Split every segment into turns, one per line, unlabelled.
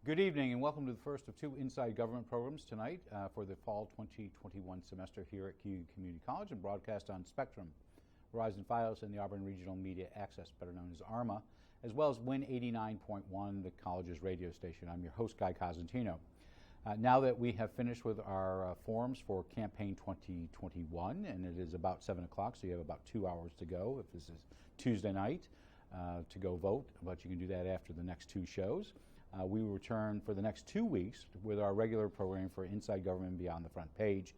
Good evening and welcome to the first of two Inside Government programs tonight for the fall 2021 semester here at CU Community College and broadcast on Spectrum, Verizon Fios, and the Auburn Regional Media Access, better known as ARMA, as well as Win 89.1, the college's radio station. I'm your host, Guy Cosentino. Now that we have finished with our forums for Campaign 2021, and it is about 7 o'clock, so you have about 2 hours to go if this is Tuesday night to go vote, but you can do that after the next two shows. We will return for the next 2 weeks with our regular program for Inside Government Beyond the Front Page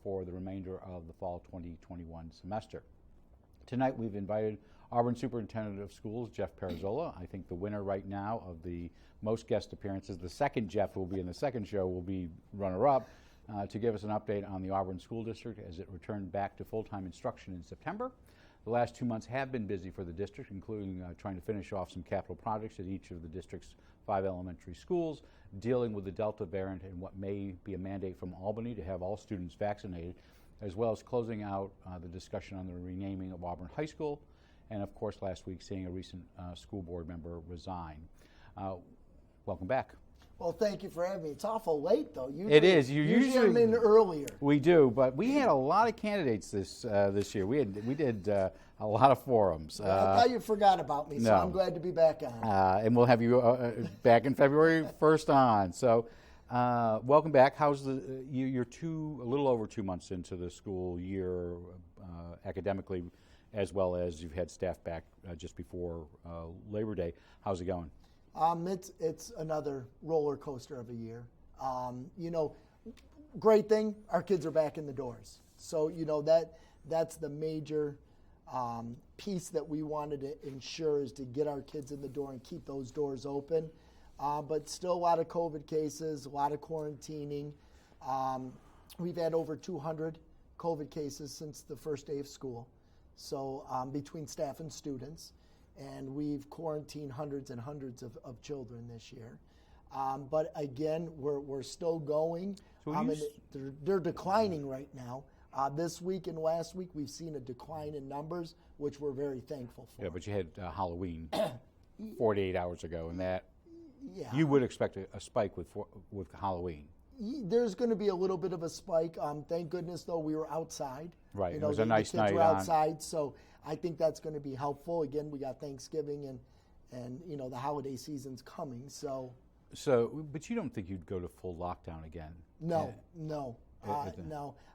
for the remainder of the fall 2021 semester. Tonight we've invited Auburn Superintendent of Schools, Jeff PIROZZOLO. I think the winner right now of the most guest appearances, the second Jeff who will be in the second show will be runner-up, to give us an update on the Auburn School District as it returned back to full-time instruction in September. The last 2 months have been busy for the district, including trying to finish off some capital projects at each of the district's 5 elementary schools, dealing with the Delta variant and what may be a mandate from Albany to have all students vaccinated, as well as closing out the discussion on the renaming of Auburn High School, and of course last week seeing a recent school board member resign. Welcome back.
Well, thank you for having me. It's awful late, though.
It is. You
usually I'm in earlier.
We do, but we had a lot of candidates this year. We did a lot of forums.
I thought you forgot about me, so I'm glad to be back on.
And we'll have you back in February 1st on. So, welcome back. How's you're a little over 2 months into the school year academically, as well as you've had staff back just before Labor Day. How's it going?
It's another roller coaster of a year. Great thing, our kids are back in the doors. So, that's the major piece that we wanted to ensure, is to get our kids in the door and keep those doors open. But still a lot of COVID cases, a lot of quarantining. We've had over 200 COVID cases since the first day of school. So between staff and students. And we've quarantined hundreds and hundreds of children this year. But again, we're still going. So they're declining right now. This week and last week, we've seen a decline in numbers, which we're very thankful for.
Yeah, but you had Halloween 48 hours ago, and that you would expect a spike with Halloween.
There's going to be a little bit of a spike. Thank goodness, though, we were outside.
Right, it was a nice night.
The kids were outside, so I think that's going to be helpful. Again, we got Thanksgiving and the holiday season's coming. So,
but you don't think you'd go to full lockdown again?
No.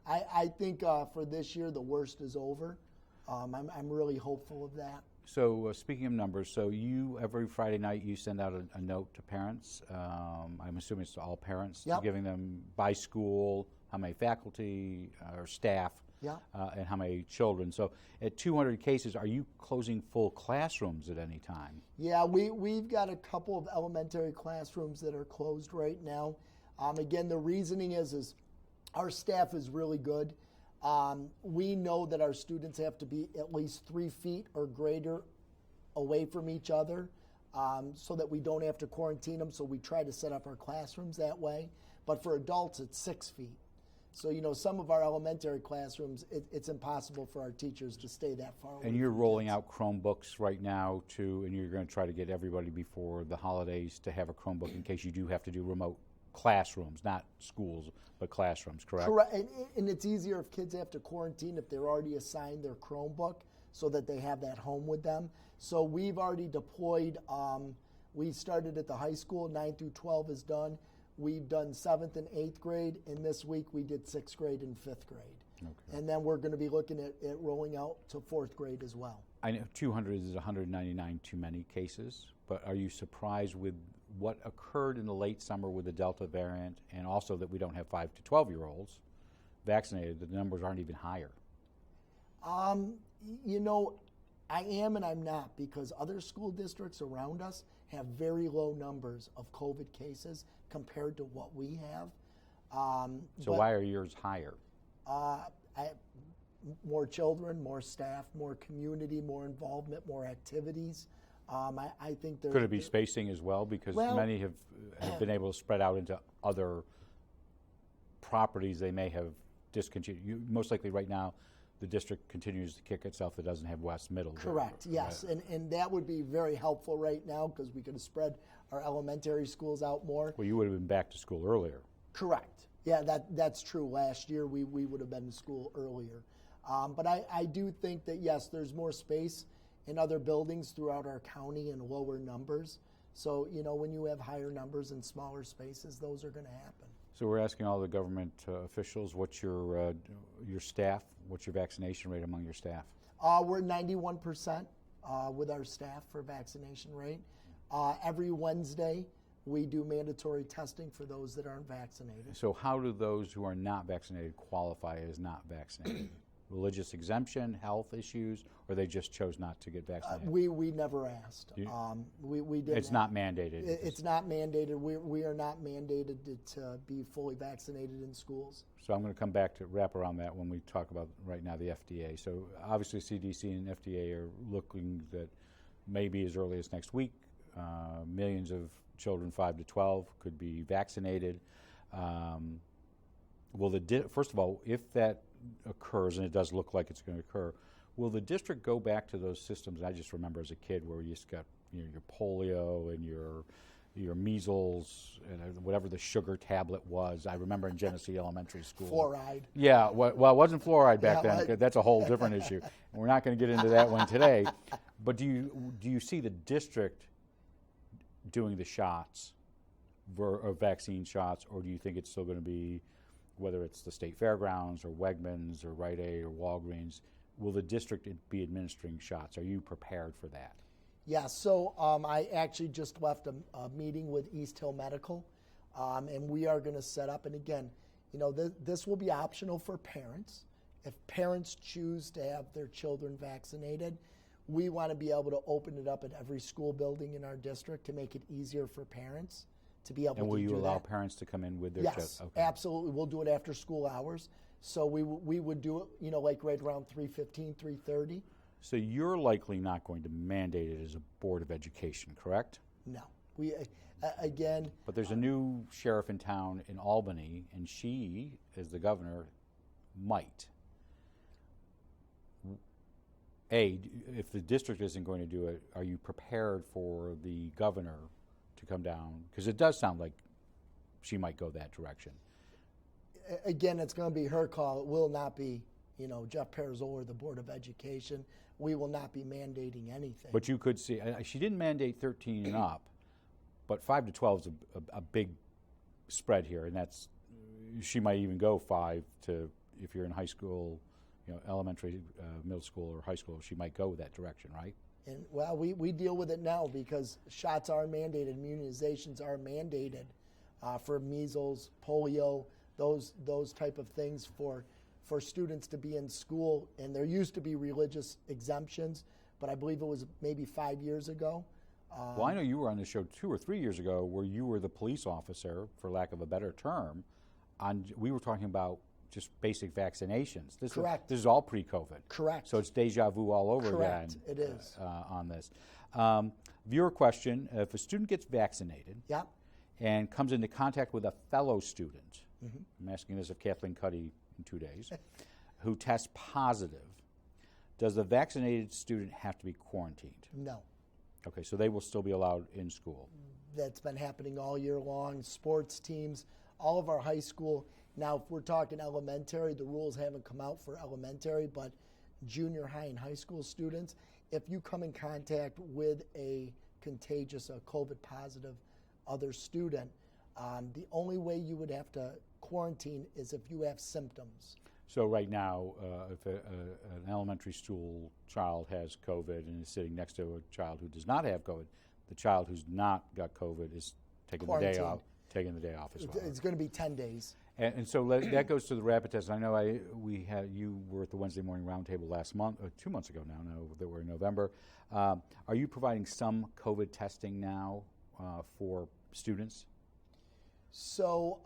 I think for this year the worst is over. I'm really hopeful of that.
So speaking of numbers, so you every Friday night you send out a note to parents. I'm assuming it's to all parents, giving them by school how many faculty or staff. And how many children. So at 200 cases, are you closing full classrooms at any time?
Yeah, we've got a couple of elementary classrooms that are closed right now. Again, the reasoning is our staff is really good. We know that our students have to be at least 3 feet or greater away from each other so that we don't have to quarantine them. So we try to set up our classrooms that way. But for adults, it's 6 feet. So, some of our elementary classrooms, it's impossible for our teachers to stay that far away.
And you're rolling out Chromebooks right now, and you're going to try to get everybody before the holidays to have a Chromebook in case you do have to do remote classrooms, not schools, but classrooms, correct?
Correct. And it's easier if kids have to quarantine if they're already assigned their Chromebook so that they have that home with them. So we've already deployed, we started at the high school, 9 through 12 is done. We've done 7th and 8th grade, and this week we did 6th grade and 5th grade. Okay. And then we're going to be looking at rolling out to 4th grade as well.
I know 200 is 199 too many cases, but are you surprised with what occurred in the late summer with the Delta variant, and also that we don't have 5 to 12-year-olds vaccinated, the numbers aren't even higher?
I am and I'm not, because other school districts around us have very low numbers of COVID cases compared to what we have.
So why are yours higher?
More children, more staff, more community, more involvement, more activities. I think there
could it be spacing as well, because many have been able to spread out into other properties they may have discontinued. Most likely right now the district continues to kick itself that doesn't have West Middle.
Correct, yes.
Right.
And that would be very helpful right now because we could have spread our elementary schools out more.
Well, you would have been back to school earlier.
Correct. Yeah, that's true. Last year we would have been in school earlier. But I do think that, yes, there's more space in other buildings throughout our county and lower numbers. So, when you have higher numbers and smaller spaces, those are going to happen.
So we're asking all the government officials, what's your staff, what's your vaccination rate among your staff?
We're 91% with our staff for vaccination rate. Every Wednesday, we do mandatory testing for those that aren't vaccinated.
So how do those who are not vaccinated qualify as not vaccinated? Religious exemption, health issues, or they just chose not to get vaccinated?
We never asked. We didn't.
It's not mandated.
It's not mandated. We are not mandated to be fully vaccinated in schools.
So I'm going to come back to wrap around that when we talk about right now the FDA. So obviously CDC and FDA are looking that maybe as early as next week, millions of children 5 to 12 could be vaccinated. First of all, if that occurs, and it does look like it's going to occur, will the district go back to those systems? I just remember as a kid where you just got your polio and your measles and whatever the sugar tablet was. I remember in Genesee Elementary School.
Fluoride.
Yeah, well, it wasn't fluoride back then. That's a whole different issue. And we're not going to get into that one today. But do you see the district doing the shots, or vaccine shots, or do you think it's still going to be, whether it's the state fairgrounds or Wegmans or Rite Aid or Walgreens, will the district be administering shots? Are you prepared for that?
Yeah, so I actually just left a meeting with East Hill Medical, and we are going to set up, and again, this will be optional for parents. If parents choose to have their children vaccinated, we want to be able to open it up at every school building in our district to make it easier for parents to be able to do that.
And will you allow parents to come in with their children?
Yes, absolutely. We'll do it after school hours. So we would do it, like right around 3:15, 3:30.
So you're likely not going to mandate it as a Board of Education, correct?
No. We again.
But there's a new sheriff in town in Albany, and she, as the governor, might. If the district isn't going to do it, are you prepared for the governor to come down? Because it does sound like she might go that direction.
Again, it's going to be her call. It will not be, Jeff PIROZZOLO or the Board of Education. We will not be mandating anything.
But you could see, she didn't mandate 13 and up, but 5 to 12 is a big spread here, and she might even go 5 to, if you're in high school, elementary, middle school, or high school, she might go that direction, right?
And well, we deal with it now because shots are mandated, immunizations are mandated for measles, polio, those type of things for students to be in school. And there used to be religious exemptions, but I believe it was maybe 5 years ago.
Well, I know you were on the show 2 or 3 years ago where you were the police officer, for lack of a better term. We were talking about just basic vaccinations.
Correct.
This is all pre-COVID.
Correct.
So it's deja vu all over
Correct.
again.
It is.
On this. Viewer question, if a student gets vaccinated and comes into contact with a fellow student, I'm asking this of Kathleen Cuddy in 2 days, who tests positive, does the vaccinated student have to be quarantined?
No.
Okay, so they will still be allowed in school.
That's been happening all year long. Sports teams, all of our high school. Now, if we're talking elementary, the rules haven't come out for elementary, but junior high and high school students, if you come in contact with a contagious, a COVID positive other student, the only way you would have to quarantine is if you have symptoms.
So right now, if an elementary school child has COVID and is sitting next to a child who does not have COVID, the child who's not got COVID is taking the day off. Taking the day off as well.
It's going to be 10 days.
And so that goes to the rapid test. I know you were at the Wednesday morning roundtable last month, 2 months ago now that we're in November. Are you providing some COVID testing now for students?
So,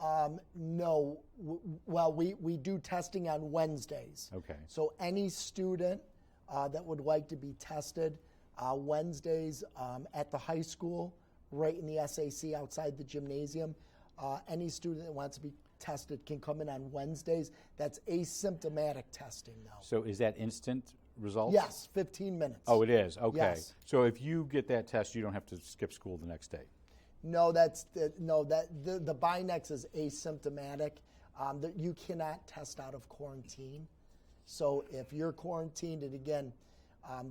no. Well, we do testing on Wednesdays.
Okay.
So any student that would like to be tested, Wednesdays at the high school, right in the SAC outside the gymnasium, any student that wants to be tested can come in on Wednesdays. That's asymptomatic testing, though.
So is that instant results?
Yes, 15 minutes.
Oh, it is? Okay.
Yes.
So if you get that test, you don't have to skip school the next day?
No, the Binex is asymptomatic. You cannot test out of quarantine. So if you're quarantined, and again,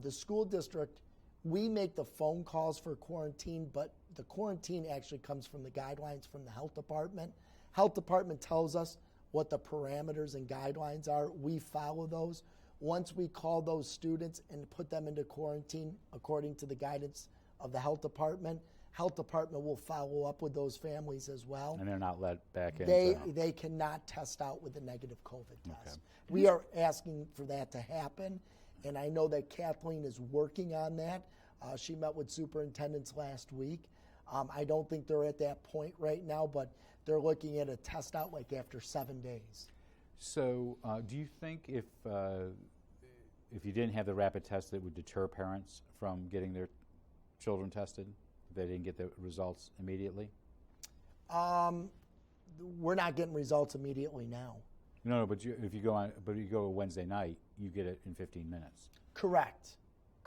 the school district, we make the phone calls for quarantine, but the quarantine actually comes from the guidelines from the health department. Health department tells us what the parameters and guidelines are. We follow those. Once we call those students and put them into quarantine according to the guidance of the health department will follow up with those families as well.
And they're not let back in?
They cannot test out with a negative COVID test. We are asking for that to happen, and I know that Kathleen is working on that. She met with superintendents last week. I don't think they're at that point right now, but they're looking at a test out like after 7 days.
So do you think if you didn't have the rapid test, that would deter parents from getting their children tested? If they didn't get the results immediately?
We're not getting results immediately now.
No, but if you go Wednesday night, you get it in 15 minutes.
Correct.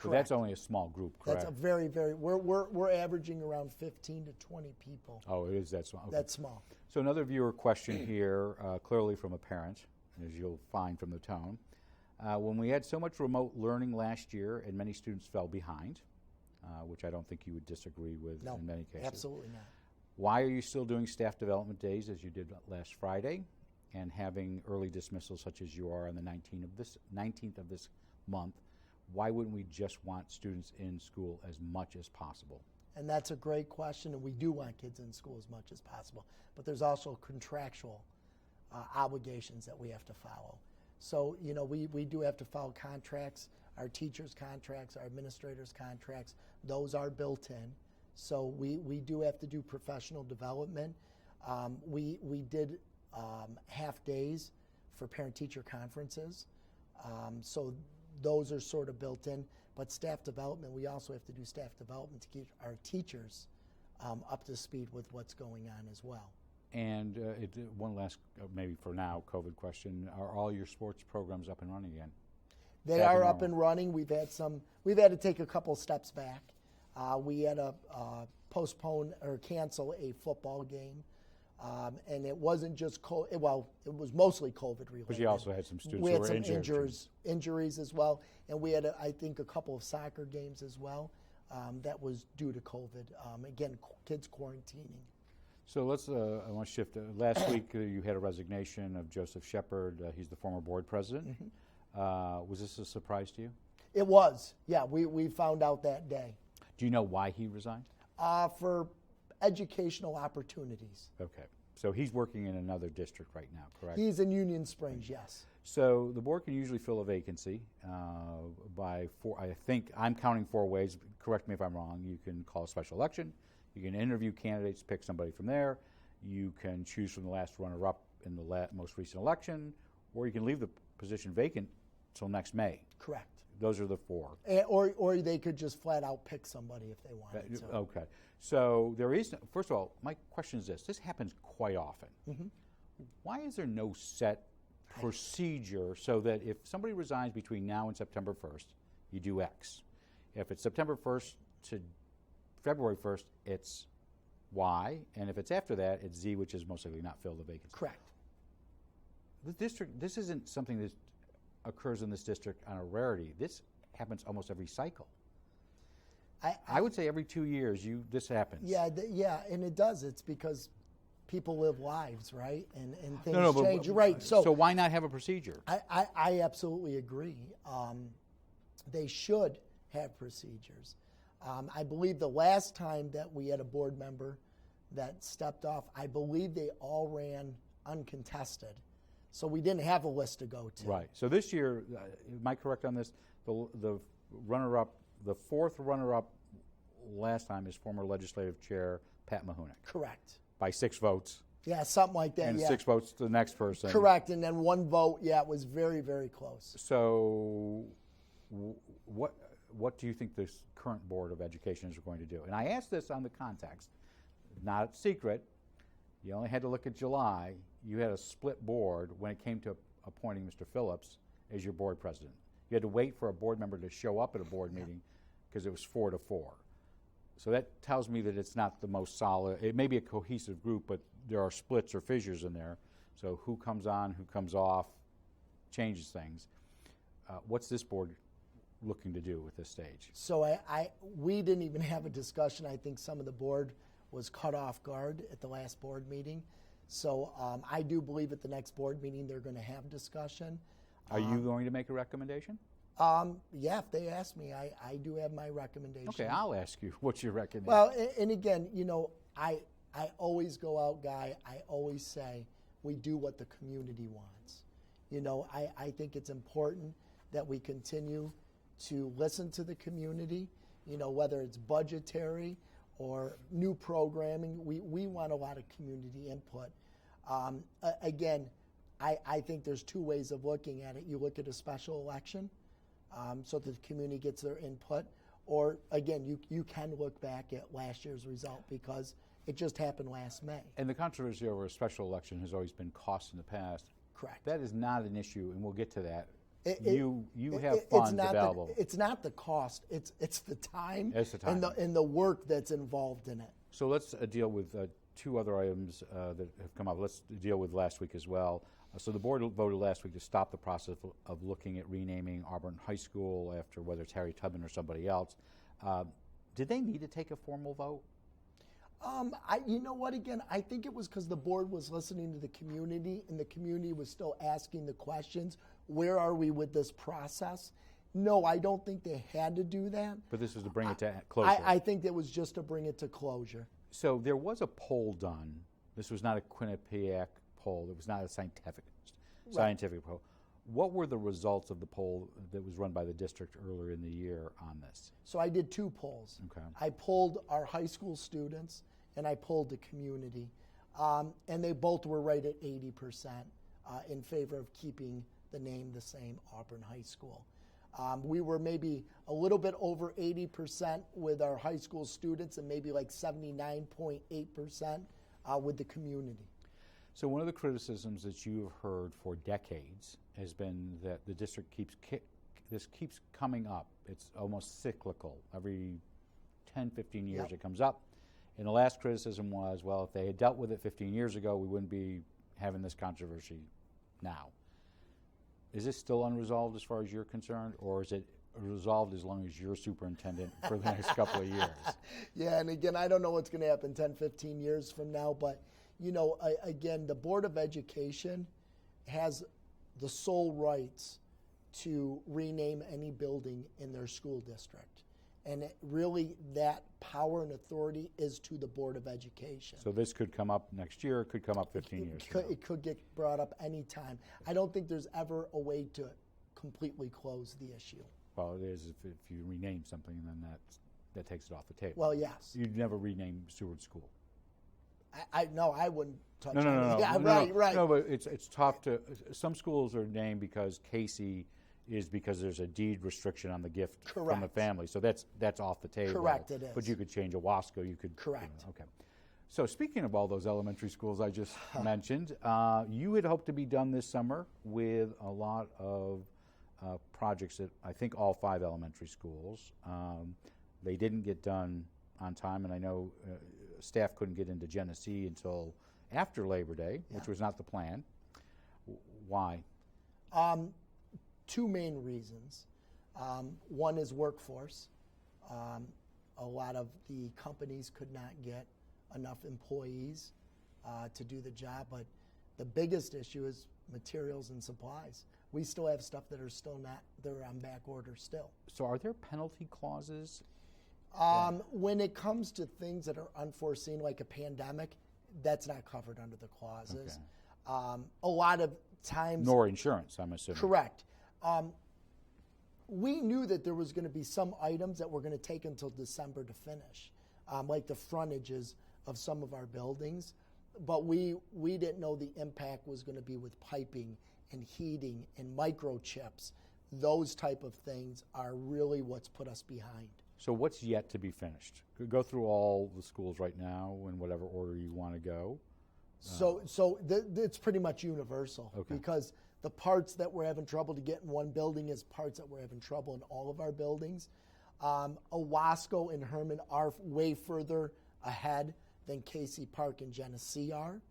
So that's only a small group, correct?
That's a very, very. We're averaging around 15 to 20 people.
Oh, it is that small. Okay.
That's small.
So another viewer question here, clearly from a parent, as you'll find from the tone. When we had so much remote learning last year and many students fell behind, which I don't think you would disagree with in many cases.
Absolutely not.
Why are you still doing staff development days as you did last Friday and having early dismissals such as you are on the 19th of this month? Why wouldn't we just want students in school as much as possible?
And that's a great question, and we do want kids in school as much as possible. But there's also contractual obligations that we have to follow. So, we do have to follow contracts, our teachers' contracts, our administrators' contracts. Those are built in. So we do have to do professional development. We did half days for parent-teacher conferences. So those are sort of built in. But staff development, we also have to do staff development to keep our teachers up to speed with what's going on as well. And
one last, maybe for now, COVID question. Are all your sports programs up and running again?
They are up and running. We've had to take a couple steps back. We had to postpone or cancel a football game. And it wasn't just it was mostly COVID related.
But you also had some students
who
were
injured. We had some injuries as well, and we had, I think, a couple of soccer games as well. That was due to COVID. Again, kids quarantining.
So I want to shift. Last week you had a resignation of Joseph Shepard. He's the former board president. Mm-hmm. Was this a surprise to you?
It was. Yeah, we found out that day.
Do you know why he resigned?
For educational opportunities.
Okay. So he's working in another district right now, correct?
He's in Union Springs, yes.
So the board can usually fill a vacancy by I think I'm counting 4 ways. Correct me if I'm wrong. You can call a special election. You can interview candidates, pick somebody from there. You can choose from the last runner-up in the most recent election, or you can leave the position vacant till next May.
Correct.
Those are the 4.
Or they could just flat out pick somebody if they wanted to.
Okay. So there is, first of all, my question is this. This happens quite often. Mm-hmm. Why is there no set procedure so that if somebody resigns between now and September 1st, you do X? If it's September 1st to February 1st, it's Y. And if it's after that, it's Z, which is most likely not fill the vacancy.
Correct.
This isn't something that occurs in this district on a rarity. This happens almost every cycle. I would say every 2 years this happens.
Yeah, and it does. It's because people live lives, right? And things change.
But,
right.
So why not have a procedure?
I absolutely agree. They should have procedures. I believe the last time that we had a board member that stepped off, I believe they all ran uncontested. So we didn't have a list to go to.
Right. So this year, am I correct on this? The runner-up, the 4th runner-up last time is former legislative chair Pat Mahunik.
Correct.
By 6 votes.
Yeah, something like that.
And
yeah.
6 votes to the next person.
Correct. And then 1 vote. Yeah, it was very, very close.
So what do you think this current Board of Education is going to do? And I ask this on the context, not secret. You only had to look at July. you had a split board when it came to appointing Mr. Phillips as your board president. You had to wait for a board member to show up at a board meeting because it was 4-4. So that tells me that it's not the most solid. It may be a cohesive group, but there are splits or fissures in there. So who comes on, who comes off, changes things. What's this board looking to do at this stage?
So we didn't even have a discussion. I think some of the board was caught off guard at the last board meeting. So I do believe at the next board meeting they're going to have discussion.
Are you going to make a recommendation?
Yeah, if they ask me, I do have my recommendation.
Okay, I'll ask you. What's your recommendation?
Well, and again, you know, I always go out, Guy. I always say we do what the community wants. You know, I think it's important that we continue to listen to the community, you know, whether it's budgetary or new programming. We want a lot of community input. Again, I think there's two ways of looking at it. You look at a special election so that the community gets their input, or again, you can look back at last year's result because it just happened last May.
And the controversy over a special election has always been cost in the past.
Correct.
That is not an issue, and we'll get to that. You have funds available.
It's not the cost. It's the time,
It's the time.
and the work that's involved in it.
So let's deal with two other items that have come up. Let's deal with last week as well. So the board voted last week to stop the process of looking at renaming Auburn High School after whether it's Harry Tubman or somebody else. Did they need to take a formal vote?
You know what, again, I think it was because the board was listening to the community and the community was still asking the questions. Where are we with this process? No, I don't think they had to do that.
But this was to bring it to closure.
I think it was just to bring it to closure.
So there was a poll done. This was not a Quinnipiac poll. It was not a scientific poll. What were the results of the poll that was run by the district earlier in the year on this?
So I did two polls.
Okay.
I polled our high school students and I polled the community. And they both were right at 80% in favor of keeping the name the same, Auburn High School. We were maybe a little bit over 80% with our high school students and maybe like 79.8% with the community.
So one of the criticisms that you've heard for decades has been that the district keeps coming up. It's almost cyclical. Every 10, 15 years it comes up. And the last criticism was, well, if they had dealt with it 15 years ago, we wouldn't be having this controversy now. Is this still unresolved as far as you're concerned, or is it resolved as long as you're superintendent for the next couple of years?
Yeah, and again, I don't know what's going to happen 10, 15 years from now, but, you know, again, the Board of Education has the sole rights to rename any building in their school district. And really, that power and authority is to the Board of Education.
So this could come up next year, it could come up 15 years from now.
It could get brought up any time. I don't think there's ever a way to completely close the issue.
Well, it is if you rename something, and then that takes it off the table.
Well, yes.
You'd never rename Seward School.
No, I wouldn't touch it.
No.
Yeah,
no,
right.
No, but it's tough to. Some schools are named because Casey is because there's a deed restriction on the gift from the family. So that's off the table.
Correct, it is.
But you could change a Wasco. You could.
Correct.
Okay. So speaking of all those elementary schools I just mentioned, you had hoped to be done this summer with a lot of projects at I think all 5 elementary schools. They didn't get done on time, and I know staff couldn't get into Genesee until after Labor Day, which was not the plan. Why?
Two main reasons. One is workforce. A lot of the companies could not get enough employees to do the job, but the biggest issue is materials and supplies. We still have stuff that are still not, they're on back order still.
So are there penalty clauses?
When it comes to things that are unforeseen, like a pandemic, that's not covered under the clauses.
Okay.
A lot of times...
Nor insurance, I'm assuming.
Correct. We knew that there was going to be some items that were going to take until December to finish, like the frontages of some of our buildings, but we didn't know the impact was going to be with piping and heating and microchips. Those type of things are really what's put us behind.
So what's yet to be finished? Go through all the schools right now in whatever order you want to go.
So it's pretty much universal,
Okay.
because the parts that we're having trouble to get in one building is parts that we're having trouble in all of our buildings. Owasco and Herman are way further ahead than Casey Park and Genesee are.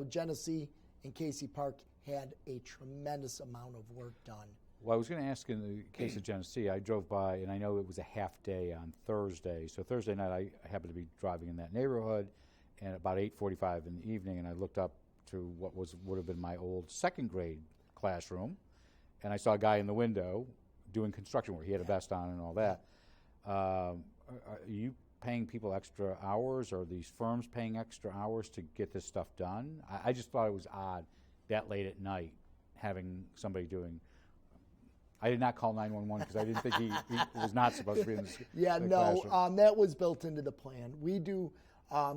Genesee and Casey Park had a tremendous amount of work done.
Well, I was going to ask, in the case of Genesee, I drove by, and I know it was a half day on Thursday. So Thursday night, I happened to be driving in that neighborhood, and about 8:45 in the evening, and I looked up to what would have been my old second grade classroom, and I saw a guy in the window doing construction work. He had a vest on and all that. Are you paying people extra hours, or are these firms paying extra hours to get this stuff done? I just thought it was odd that late at night having somebody doing. I did not call 911 because I didn't think he was not supposed to be in the classroom.
That was built into the plan. We do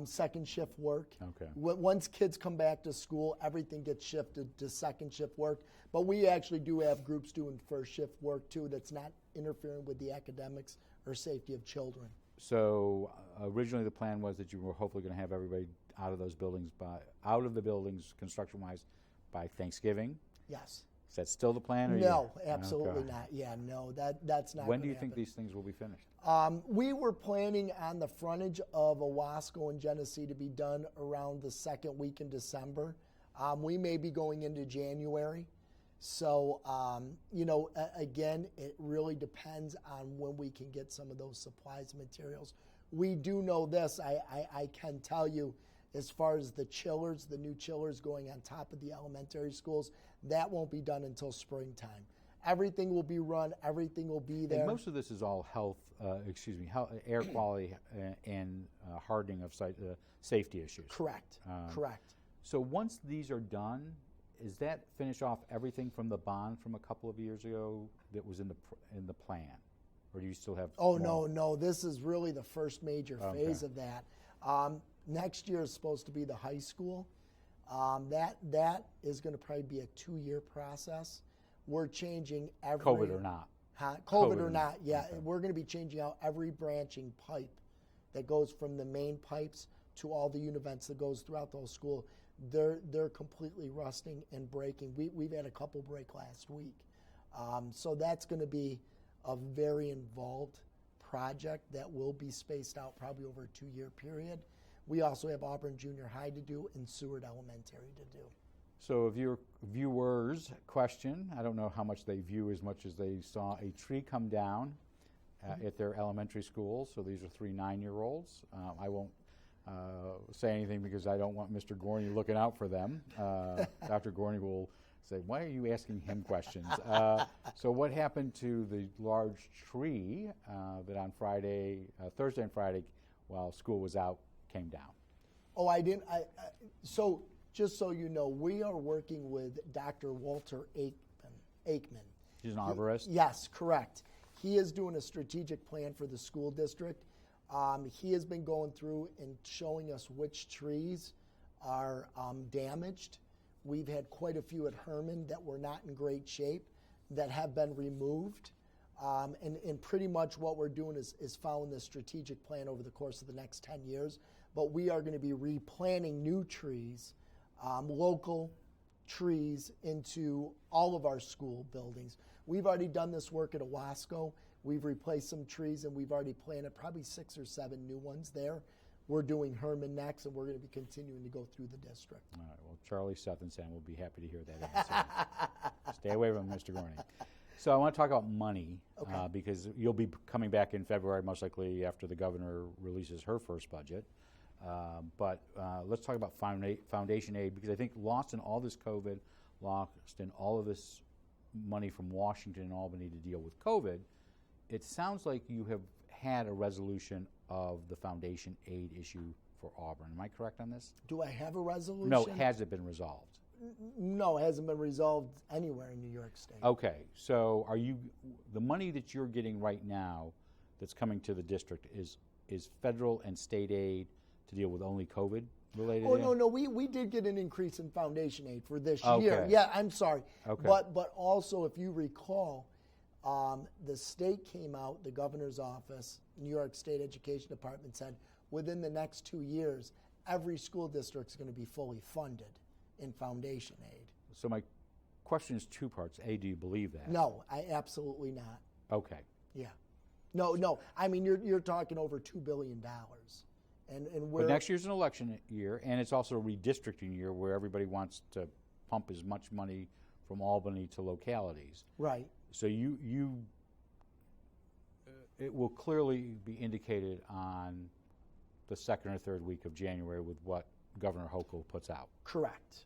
second shift work.
Okay.
Once kids come back to school, everything gets shifted to second shift work. But we actually do have groups doing first shift work too that's not interfering with the academics or safety of children.
So originally the plan was that you were hopefully going to have everybody out of the buildings construction-wise by Thanksgiving.
Yes.
Is that still the plan?
No, absolutely not. Yeah, no, that's not.
When do you
happen.
think these things will be finished?
We were planning on the frontage of Owasco and Genesee to be done around the second week in December. We may be going into January. So, again, it really depends on when we can get some of those supplies and materials. We do know this, I can tell you, as far as the chillers, the new chillers going on top of the elementary schools, that won't be done until springtime. Everything will be run, everything will be there.
And most of this is all air quality and hardening of safety issues.
Correct, correct.
So once these are done, is that finish off everything from the bond from a couple of years ago that was in the plan? Or do you still have more?
No, this is really the first major phase of that. Next year is supposed to be the high school. That is going to probably be a 2-year process. We're changing every...
COVID or not.
COVID or not, yeah. Okay. We're going to be changing out every branching pipe that goes from the main pipes to all the univents that goes throughout the whole school. They're completely rusting and breaking. We've had a couple break last week. So that's going to be a very involved project that will be spaced out probably over a 2-year period. We also have Auburn Junior High to do and Seward Elementary to do.
So if your viewers question, I don't know how much they view as much as they saw a tree come down at their elementary school. So these are 3 9-year-olds. I won't say anything because I don't want Mr. Gorney looking out for them. Dr. Gorney will say, why are you asking him questions? So what happened to the large tree that on Thursday and Friday, while school was out, came down?
Oh, I didn't. So just so you know, we are working with Dr. Walter Aikman.
He's an arborist?
Yes, correct. He is doing a strategic plan for the school district. He has been going through and showing us which trees are damaged. We've had quite a few at Herman that were not in great shape that have been removed. And pretty much what we're doing is following this strategic plan over the course of the next 10 years. But we are going to be replanting new trees, local trees, into all of our school buildings. We've already done this work at Owasco. We've replaced some trees, and we've already planted probably 6 or 7 new ones there. We're doing Herman next, and we're going to be continuing to go through the district.
All right. Well, Charlie, Seth, and Sam will be happy to hear that answer. Stay away from Mr. Gorney. So I want to talk about money, because you'll be coming back in February, most likely after the governor releases her first budget. But let's talk about foundation aid, because I think lost in all this COVID, lost in all of this money from Washington and Albany to deal with COVID, it sounds like you have had a resolution of the foundation aid issue for Auburn. Am I correct on this?
Do I have a resolution?
No, has it been resolved?
No, it hasn't been resolved anywhere in New York State.
Okay, so the money that you're getting right now that's coming to the district is federal and state aid to deal with only COVID related aid?
No, we did get an increase in foundation aid for this
Okay.
year. Yeah, I'm sorry.
Okay.
But also, if you recall, the state came out, the governor's office, New York State Education Department said, within the next 2 years, every school district is going to be fully funded in foundation aid.
So my question is two parts. A, do you believe that?
No, I absolutely not.
Okay.
Yeah. No. I mean, you're talking over $2 billion. And we're,
But next year's an election year, and it's also a redistricting year where everybody wants to pump as much money from Albany to localities.
right.
So it will clearly be indicated on the second or third week of January with what Governor Hochul puts out.
Correct.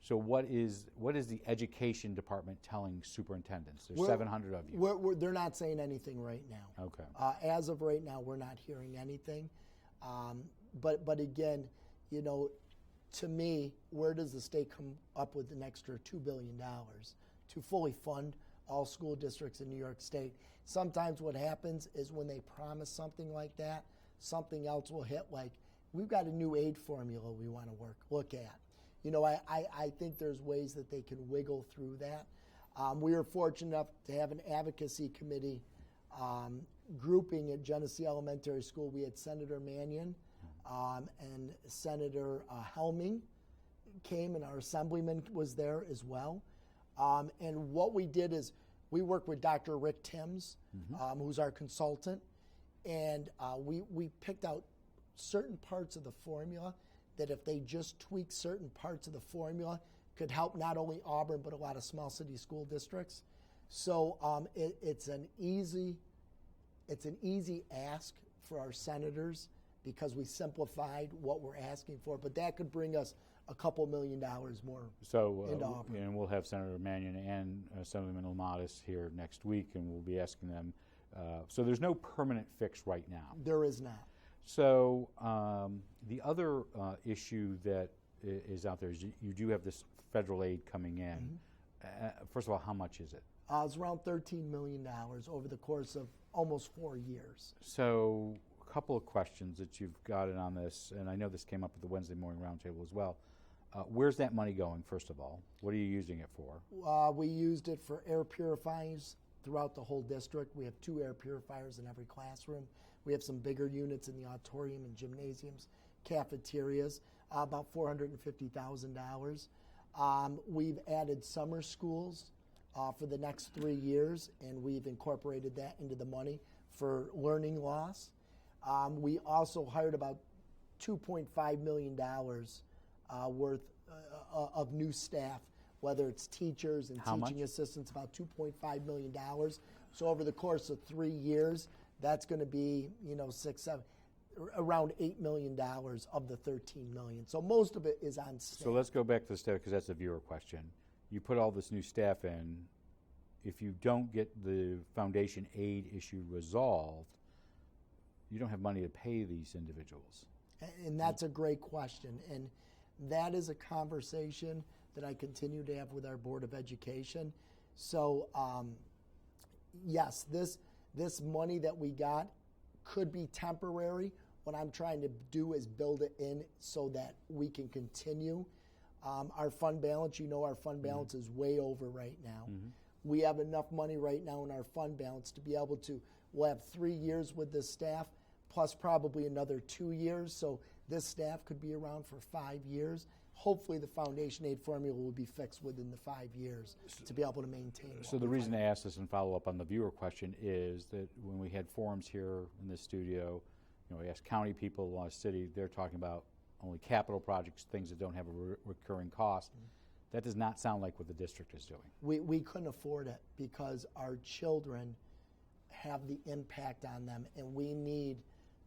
So what is the education department telling superintendents? There's 700 of you.
They're not saying anything right now.
Okay.
As of right now, we're not hearing anything. But again, to me, where does the state come up with an extra $2 billion to fully fund all school districts in New York State? Sometimes what happens is when they promise something like that, something else will hit, like we've got a new aid formula we want to look at. I think there's ways that they can wiggle through that. We were fortunate enough to have an advocacy committee grouping at Genesee Elementary School. We had Senator Mannion and Senator Helming came, and our assemblyman was there as well. And what we did is we worked with Dr. Rick Timms, who's our consultant, and we picked out certain parts of the formula that if they just tweak certain parts of the formula could help not only Auburn but a lot of small city school districts. So it's an easy ask for our senators because we simplified what we're asking for, but that could bring us a couple $1 million more into Auburn.
And we'll have Senator Mannion and Assemblyman Lamatis here next week, and we'll be asking them. So there's no permanent fix right now.
There is not.
So the other issue that is out there is you do have this federal aid coming in. First of all, how much is it?
It's around $13 million over the course of almost 4 years.
So a couple of questions that you've gotten on this, and I know this came up at the Wednesday morning roundtable as well. Where's that money going, first of all? What are you using it for?
We used it for air purifiers throughout the whole district. We have 2 air purifiers in every classroom. We have some bigger units in the auditorium and gymnasiums, cafeterias, about $450,000. We've added summer schools for the next 3 years, and we've incorporated that into the money for learning loss. We also hired about $2.5 million worth of new staff, whether it's teachers and teaching assistants, about $2.5 million. So over the course of 3 years, that's going to be, around $8 million of the $13 million. So most of it is on staff.
So let's go back to the staff because that's a viewer question. You put all this new staff in. If you don't get the foundation aid issue resolved, you don't have money to pay these individuals.
And that's a great question. And that is a conversation that I continue to have with our Board of Education. So, yes, this money that we got could be temporary. What I'm trying to do is build it in so that we can continue. Our fund balance, our fund balance is way over right now. We have enough money right now in our fund balance to be able to, we'll have 3 years with this staff, plus probably another 2 years. So this staff could be around for 5 years. Hopefully the foundation aid formula will be fixed within the 5 years to be able to maintain.
So the reason I asked this and follow up on the viewer question is that when we had forums here in this studio, we asked county people, city, they're talking about only capital projects, things that don't have a recurring cost. That does not sound like what the district is doing.
We couldn't afford it because our children have the impact on them, and we need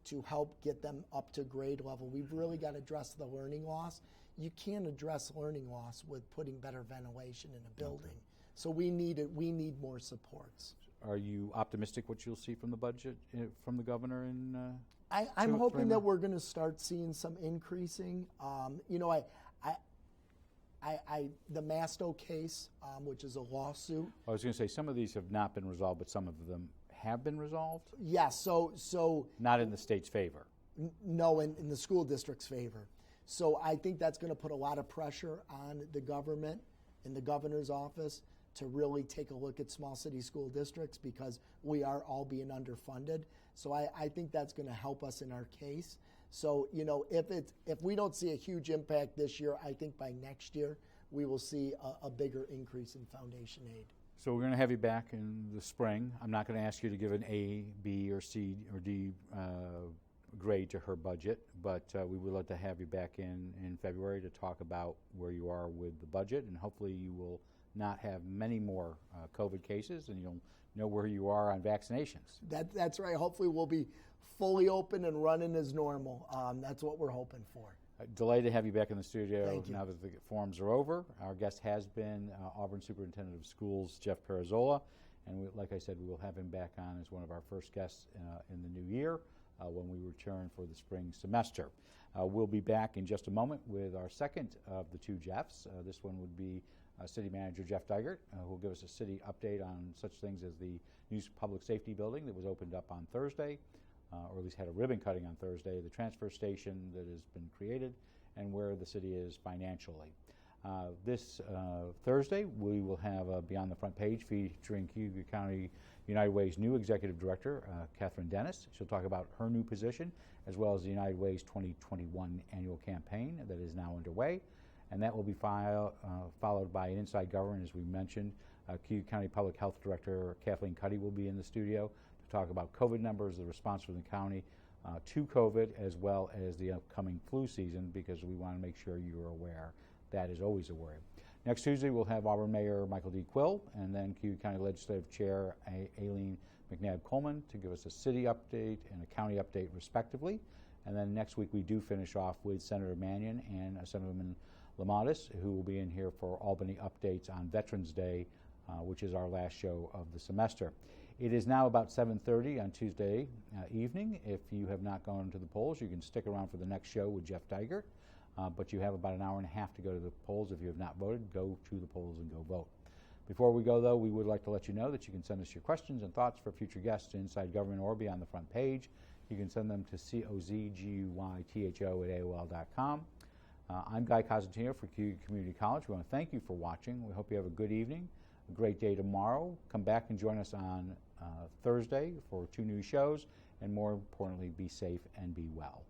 to help get them up to grade level. We've really got to address the learning loss. You can't address learning loss with putting better ventilation in a building. So we need more supports.
Are you optimistic what you'll see from the budget from the governor in
I'm hoping that we're going to start seeing some increasing. The Masto case, which is a lawsuit.
I was going to say some of these have not been resolved, but some of them have been resolved?
Yes. So
not in the state's favor?
No, in the school district's favor. So I think that's going to put a lot of pressure on the government and the governor's office to really take a look at small city school districts because we are all being underfunded. So I think that's going to help us in our case. So, if we don't see a huge impact this year, I think by next year we will see a bigger increase in foundation aid.
So we're going to have you back in the spring. I'm not going to ask you to give an A, B, or C, or D grade to her budget, but we would love to have you back in February to talk about where you are with the budget, and hopefully you will not have many more COVID cases, and you'll know where you are on vaccinations.
That's right. Hopefully we'll be fully open and running as normal. That's what we're hoping for.
Delighted to have you back in the studio.
Thank you.
Now that the forums are over. Our guest has been Auburn Superintendent of Schools, Jeff PIROZZOLO, and like I said, we will have him back on as one of our first guests in the new year when we return for the spring semester. We'll be back in just a moment with our second of the two Jeffs. This one would be City Manager Jeff Dygert, who will give us a city update on such things as the new public safety building that was opened up on Thursday, or at least had a ribbon cutting on Thursday, the transfer station that has been created, and where the city is financially. This Thursday, we will have a Beyond the Front Page featuring Cuyahoga County United Way's new Executive Director, Catherine Dennis. She'll talk about her new position, as well as the United Way's 2021 annual campaign that is now underway. And that will be followed by an Inside Government, as we mentioned. Cuyahoga County Public Health Director Kathleen Cuddy will be in the studio to talk about COVID numbers, the response from the county to COVID, as well as the upcoming flu season, because we want to make sure you're aware. That is always a worry. Next Tuesday, we'll have Auburn Mayor Michael D. Quill, and then Cuyahoga County Legislative Chair Aileen McNabb-Coleman to give us a city update and a county update, respectively. And then next week, we do finish off with Senator Mannion and Senatorman Lamatis, who will be in here for Albany updates on Veterans Day, which is our last show of the semester. It is now about 7:30 on Tuesday evening. If you have not gone to the polls, you can stick around for the next show with Jeff Dygert. But you have about an hour and a half to go to the polls. If you have not voted, go to the polls and go vote. Before we go, though, we would like to let you know that you can send us your questions and thoughts for future guests to Inside Government or Beyond the Front Page. You can send them to cozguytho@aol.com. I'm Guy Cosentino for Cuyahoga Community College. We want to thank you for watching. We hope you have a good evening, a great day tomorrow. Come back and join us on Thursday for 2 new shows, and more importantly, be safe and be well.